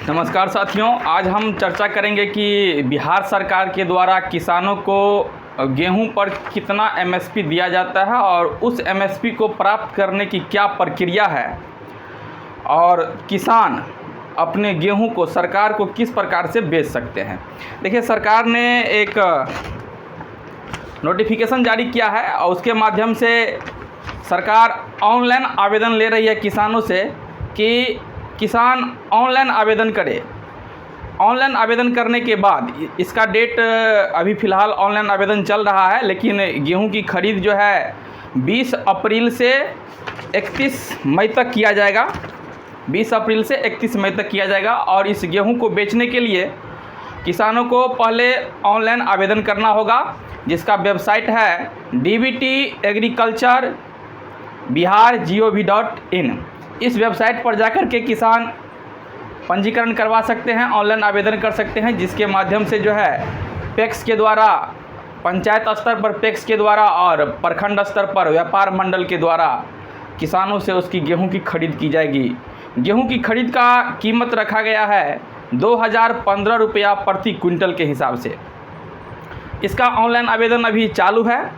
नमस्कार साथियों, आज हम चर्चा करेंगे कि बिहार सरकार के द्वारा किसानों को गेहूं पर कितना एमएसपी दिया जाता है और उस एमएसपी को प्राप्त करने की क्या प्रक्रिया है और किसान अपने गेहूं को सरकार को किस प्रकार से बेच सकते हैं। देखिए, सरकार ने एक नोटिफिकेशन जारी किया है और उसके माध्यम से सरकार ऑनलाइन आवेदन ले रही है किसानों से कि किसान ऑनलाइन आवेदन करे। ऑनलाइन आवेदन करने के बाद इसका डेट अभी फ़िलहाल ऑनलाइन आवेदन चल रहा है, लेकिन गेहूं की खरीद जो है 20 अप्रैल से 31 मई तक किया जाएगा। 20 अप्रैल से 31 मई तक किया जाएगा और इस गेहूं को बेचने के लिए किसानों को पहले ऑनलाइन आवेदन करना होगा, जिसका वेबसाइट है dbtagriculture.bihar.gov.in। इस वेबसाइट पर जाकर के किसान पंजीकरण करवा सकते हैं, ऑनलाइन आवेदन कर सकते हैं, जिसके माध्यम से जो है पैक्स के द्वारा, पंचायत स्तर पर पैक्स के द्वारा और प्रखंड स्तर पर व्यापार मंडल के द्वारा किसानों से उसकी गेहूं की खरीद की जाएगी। गेहूं की खरीद का कीमत रखा गया है 2015 रुपया प्रति क्विंटल के हिसाब से। इसका ऑनलाइन आवेदन अभी चालू है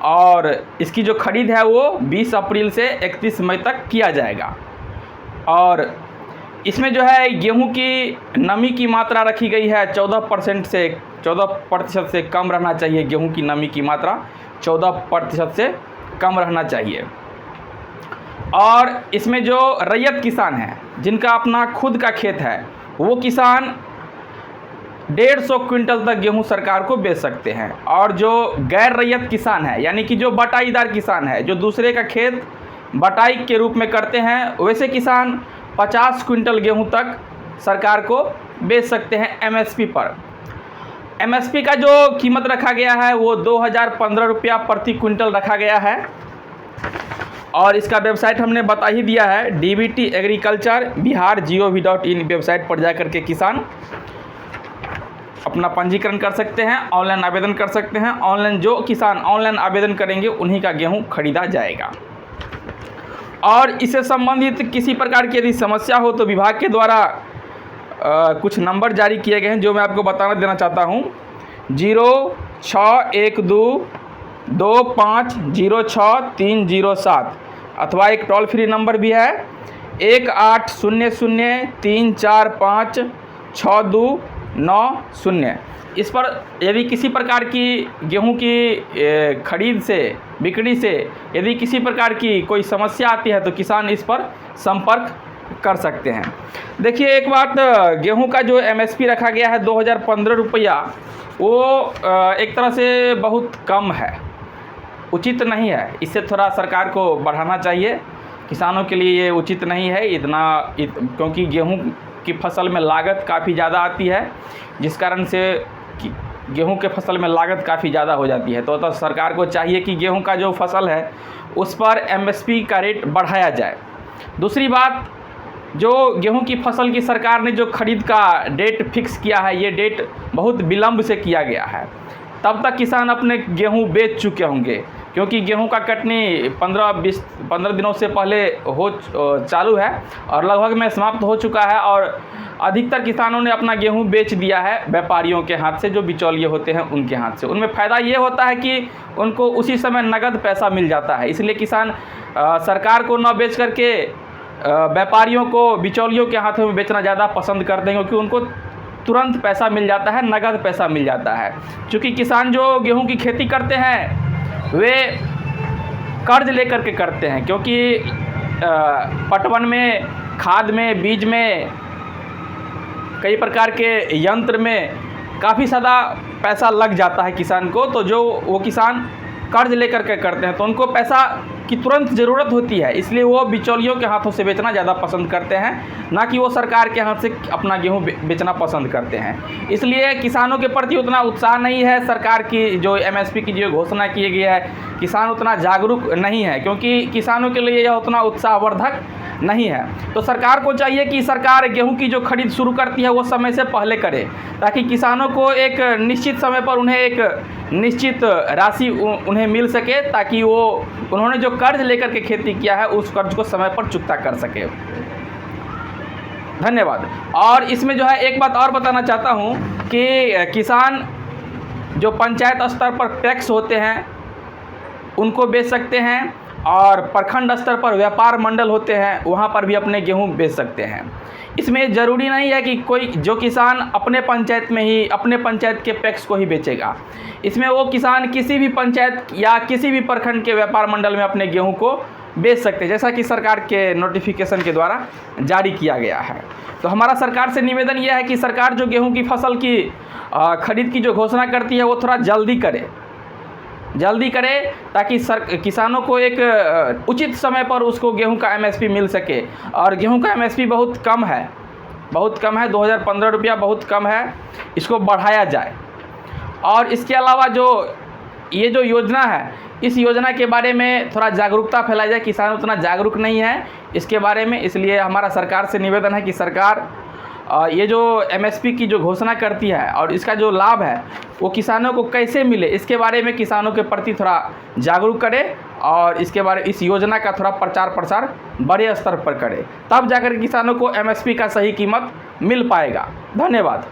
और इसकी जो खरीद है वो 20 अप्रैल से 31 मई तक किया जाएगा। और इसमें जो है गेहूं की नमी की मात्रा रखी गई है 14% से कम रहना चाहिए। गेहूं की नमी की मात्रा 14% से कम रहना चाहिए। और इसमें जो रैयत किसान हैं, जिनका अपना खुद का खेत है, वो किसान 150 क्विंटल तक गेहूं सरकार को बेच सकते हैं। और जो गैर रैयत किसान है, यानी कि जो बटाईदार किसान है, जो दूसरे का खेत बटाई के रूप में करते हैं, वैसे किसान 50 क्विंटल गेहूं तक सरकार को बेच सकते हैं एमएसपी पर। एमएसपी का जो कीमत रखा गया है वो 2015 रुपया प्रति क्विंटल रखा गया है। और इसका वेबसाइट हमने बता ही दिया है, dbtagriculture.bihar.gov.in। वेबसाइट पर जाकर के किसान अपना पंजीकरण कर सकते हैं, ऑनलाइन आवेदन कर सकते हैं। ऑनलाइन जो किसान ऑनलाइन आवेदन करेंगे उन्हीं का गेहूं खरीदा जाएगा। और इससे संबंधित किसी प्रकार की यदि समस्या हो तो विभाग के द्वारा कुछ नंबर जारी किए गए हैं, जो मैं आपको बताना देना चाहता हूं। 06122506 अथवा एक टोल फ्री नंबर भी है 1800-345-6290। इस पर यदि किसी प्रकार की गेहूं की खरीद से, बिक्री से यदि किसी प्रकार की कोई समस्या आती है तो किसान इस पर संपर्क कर सकते हैं। देखिए, एक बात, गेहूं का जो एमएसपी रखा गया है 2015 रुपया, वो एक तरह से बहुत कम है, उचित नहीं है। इससे थोड़ा सरकार को बढ़ाना चाहिए। किसानों के लिए ये उचित नहीं है क्योंकि गेहूं की फसल में लागत काफ़ी ज़्यादा आती है, जिस कारण से गेहूं के फसल में लागत काफ़ी ज़्यादा हो जाती है। तो सरकार को चाहिए कि गेहूं का जो फसल है उस पर एमएसपी का रेट बढ़ाया जाए। दूसरी बात, जो गेहूं की फसल की सरकार ने जो खरीद का डेट फिक्स किया है, ये डेट बहुत विलम्ब से किया गया है। तब तक किसान अपने गेहूं बेच चुके होंगे, क्योंकि गेहूं का कटनी 15 दिनों से पहले चालू है और लगभग में समाप्त हो चुका है। और अधिकतर किसानों ने अपना गेहूं बेच दिया है व्यापारियों के हाथ से, जो बिचौलिए होते हैं उनके हाथ से। उनमें फ़ायदा ये होता है कि उनको उसी समय नगद पैसा मिल जाता है। इसलिए किसान सरकार को न बेच करके व्यापारियों को, बिचौलियों के हाथों में बेचना ज़्यादा पसंद करते हैं, क्योंकि उनको तुरंत पैसा मिल जाता है, नगद पैसा मिल जाता है। चूँकि किसान जो गेहूं की खेती करते हैं वे कर्ज लेकर के करते हैं, क्योंकि पटवन में, खाद में, बीज में, कई प्रकार के यंत्र में काफ़ी ज़्यादा पैसा लग जाता है किसान को। तो जो वो किसान कर्ज लेकर के करते हैं तो उनको पैसा की तुरंत ज़रूरत होती है, इसलिए वो बिचौलियों के हाथों से बेचना ज़्यादा पसंद करते हैं, ना कि वो सरकार के हाथ से अपना गेहूं बेचना पसंद करते हैं। इसलिए किसानों के प्रति उतना उत्साह नहीं है। सरकार की जो एमएसपी की जो घोषणा की गई है, किसान उतना जागरूक नहीं है, क्योंकि किसानों के लिए यह उतना उत्साहवर्धक नहीं है। तो सरकार को चाहिए कि सरकार गेहूं की जो खरीद शुरू करती है वो समय से पहले करे, ताकि किसानों को एक निश्चित समय पर उन्हें एक निश्चित राशि उन्हें मिल सके, ताकि वो उन्होंने जो कर्ज लेकर के खेती किया है उस कर्ज को समय पर चुकता कर सके। धन्यवाद। और इसमें जो है एक बात और बताना चाहता हूँ कि किसान जो पंचायत स्तर पर पैक्स होते हैं उनको बेच सकते हैं, और प्रखंड स्तर पर व्यापार मंडल होते हैं वहाँ पर भी अपने गेहूँ बेच सकते हैं। इसमें ज़रूरी नहीं है कि कोई जो किसान अपने पंचायत में ही अपने पंचायत के पैक्स को ही बेचेगा। इसमें वो किसान किसी भी पंचायत या किसी भी प्रखंड के व्यापार मंडल में अपने गेहूँ को बेच सकते हैं, जैसा कि सरकार के नोटिफिकेशन के द्वारा जारी किया गया है। तो हमारा सरकार से निवेदन यह है कि सरकार जो गेहूं की फसल की खरीद की जो घोषणा करती है वो थोड़ा जल्दी करे ताकि किसानों को एक उचित समय पर उसको गेहूं का एमएसपी मिल सके। और गेहूं का एमएसपी बहुत कम है 2015 रुपया बहुत कम है, इसको बढ़ाया जाए। और इसके अलावा ये जो योजना है, इस योजना के बारे में थोड़ा जागरूकता फैलाई जाए। किसान उतना जागरूक नहीं है इसके बारे में, इसलिए हमारा सरकार से निवेदन है कि सरकार ये जो एमएसपी की जो घोषणा करती है और इसका जो लाभ है वो किसानों को कैसे मिले, इसके बारे में किसानों के प्रति थोड़ा जागरूक करे और इस योजना का थोड़ा प्रचार प्रसार बड़े स्तर पर करे, तब जाकर किसानों को एमएसपी का सही कीमत मिल पाएगा। धन्यवाद।